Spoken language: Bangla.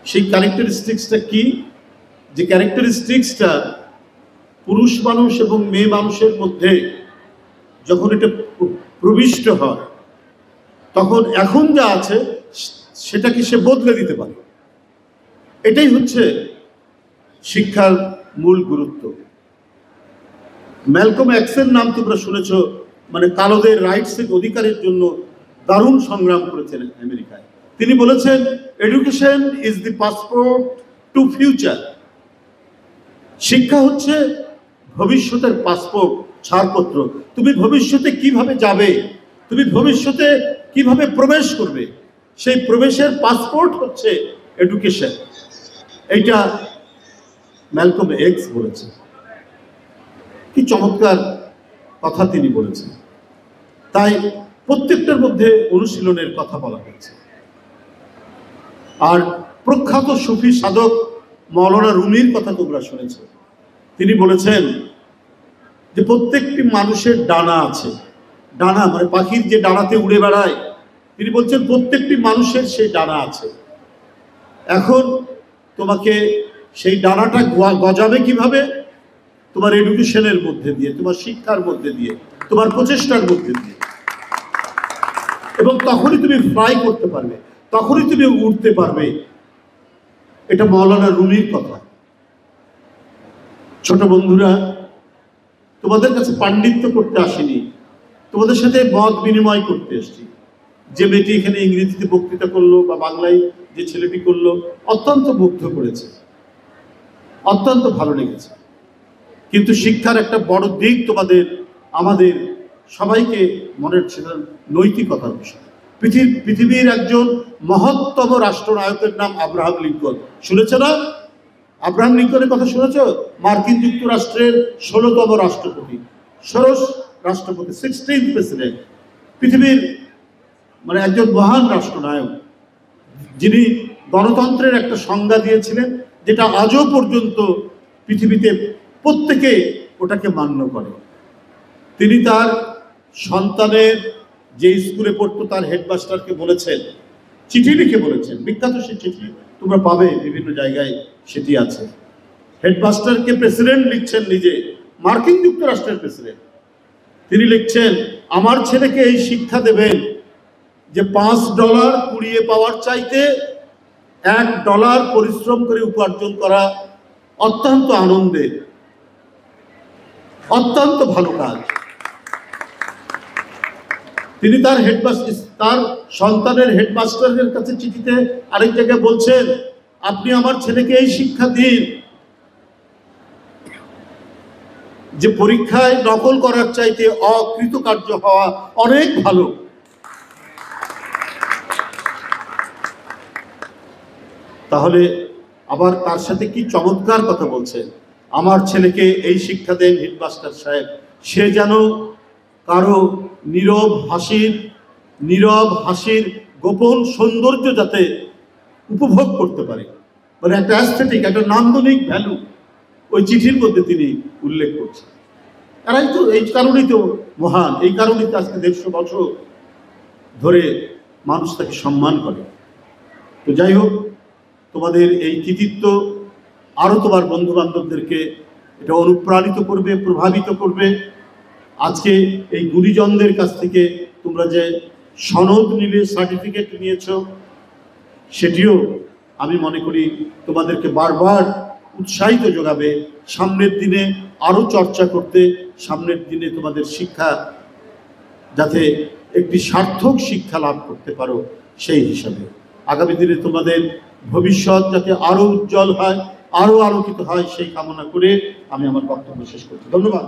সেই ক্যারেক্টারিস্টিক্সটা কি, যে ক্যারেক্টারিস্টিক্সটা পুরুষ মানুষ এবং মেয়ে মানুষের মধ্যে যখন এটা প্রবিষ্ট হয় তখন এখন যা আছে সেটাকে সে বদলে দিতে পারে। এটাই হচ্ছে শিক্ষার মূল গুরুত্ব। ম্যালকম এক্সের নাম তোমরা শুনেছ, মানে কালোদের রাইটসের অধিকারের জন্য দারুণ সংগ্রাম করেছেন আমেরিকায়। তিনি বলেছেন, education is the passport to future. শিক্ষা হচ্ছে ভবিষ্যতের পাসপোর্ট, ছাড়পত্র। তুমি ভবিষ্যতে কিভাবে যাবে, তুমি ভবিষ্যতে কিভাবে প্রবেশ করবে, সেই প্রবেশের পাসপোর্ট হচ্ছে এডুকেশন। এইটা ম্যালকম এক্স বলেছে। কি চমৎকার কথা তিনি বলেছেন। তাই প্রত্যেকটার মধ্যে অনুশীলনের কথা বলা হয়েছে। আর প্রখ্যাত সুফি সাধক মৌলানা রুমির কথা তোমরা শুনেছ। তিনি বলেছেন যে প্রত্যেকটি মানুষের ডানা আছে। ডানা মানে পাখির যে ডানাতে উড়ে বেড়ায়, তিনি বলছেন প্রত্যেকটি মানুষের সেই ডানা আছে। এখন তোমাকে সেই ডানাটা গজাবে কিভাবে? তোমার এডুকেশনের মধ্যে দিয়ে, তোমার শিক্ষার মধ্যে দিয়ে, তোমার প্রচেষ্টার মধ্যে দিয়ে। এবং তখনই তুমি ফ্লাই করতে পারবে, তখনই তুমি উঠতে পারবে। এটা মৌলানা রুমির কথা। ছোট বন্ধুরা, তোমাদের কাছে পাণ্ডিত্য করতে আসিনি, তোমাদের সাথে মত বিনিময় করতে এসেছি। যে মেয়েটি এখানে ইংরেজিতে বক্তৃতা করলো বা বাংলায় যে ছেলেটি করলো, অত্যন্ত মুগ্ধ করেছে, অত্যন্ত ভালো লেগেছে। কিন্তু শিক্ষার একটা বড় দিক তোমাদের আমাদের সবাইকে মনে ছিল নৈতিকতার বিষয়। পৃথিবীর একজন মহত্তম রাষ্ট্রনায়কের নাম আব্রাহাম লিঙ্কন। শুনেছ না? আব্রাহাম লিঙ্কনের কথা শুনেছ? মার্কিন যুক্তরাষ্ট্রের 16তম রাষ্ট্রপতি, ষোড়শ রাষ্ট্রপতি, 16th প্রেসিডেন্ট। পৃথিবীর মানে একজন মহান রাষ্ট্রনায়ক, যিনি গণতন্ত্রের একটা সংজ্ঞা দিয়েছিলেন, যেটা আজও পর্যন্ত পৃথিবীতে প্রত্যেকে ওটাকে মান্য করে। তিনি তার সন্তানের যে স্কুলে পড়তো তার হেডমাস্টারকে বলেছেন, চিঠি লিখে বলেছেন, বিখ্যাত সে চিঠি তোমরা পাবে বিভিন্ন জায়গায়, সেটি আছে। হেডমাস্টারকে প্রেসিডেন্ট লিখছেন, নিজে মার্কিন যুক্তরাষ্ট্রের প্রেসিডেন্ট। তিনি লিখছেন, আমার ছেলেকে এই শিক্ষা দেবেন যে $5 কুড়িয়ে পাওয়ার চাইতে $1 পরিশ্রম করে উপার্জন করা অত্যন্ত আনন্দের, অত্যন্ত ভালো কাজ। তিনি তার তার সন্তানের হেডমাস্টারের কাছে চিঠিতে আরেক জায়গায় বলছেন, আপনি আমার ছেলেকে এই শিক্ষা দিন যে পরীক্ষায় নকল করার চাইতে অকৃতকার্য হওয়া অনেক ভালো। তাহলে আবার তার সাথে কি চমৎকার কথা বলছেন, আমার ছেলেকে এই শিক্ষা দেন হেডমাস্টার সাহেব, সে যেন কারো নীরব হাসির গোপন সৌন্দর্য যাতে উপভোগ করতে পারে, মানে একটা অ্যাস্থেটিক, একটা নান্দনিক ভ্যালু ওই চিঠির মধ্যে তিনি উল্লেখ করছেন। এরাই তো এই কারণেই তো মহান, এই কারণেই তো আজকে 150 বছর ধরে মানুষ তাকে সম্মান করে। তো যাই হোক, তোমাদের এই কৃতিত্ব আরও তোমার বন্ধু বান্ধবদেরকে এটা অনুপ্রাণিত করবে, প্রভাবিত করবে। আজকে এই গুরুজনদের কাছ থেকে তোমরা যে সনদ নিলে, সার্টিফিকেট নিয়েছ, সেটিও আমি মনে করি তোমাদেরকে বারবার উৎসাহিত যোগাবে সামনের দিনে আরও চর্চা করতে, সামনের দিনে তোমাদের শিক্ষা যাতে একটি সার্থক শিক্ষা লাভ করতে পারো সেই হিসাবে। আগামী দিনে তোমাদের ভবিষ্যৎ যাতে আরও উজ্জ্বল হয়, আরও আলোকিত হয়, সেই কামনা করে আমি আমার বক্তব্য শেষ করছি। ধন্যবাদ।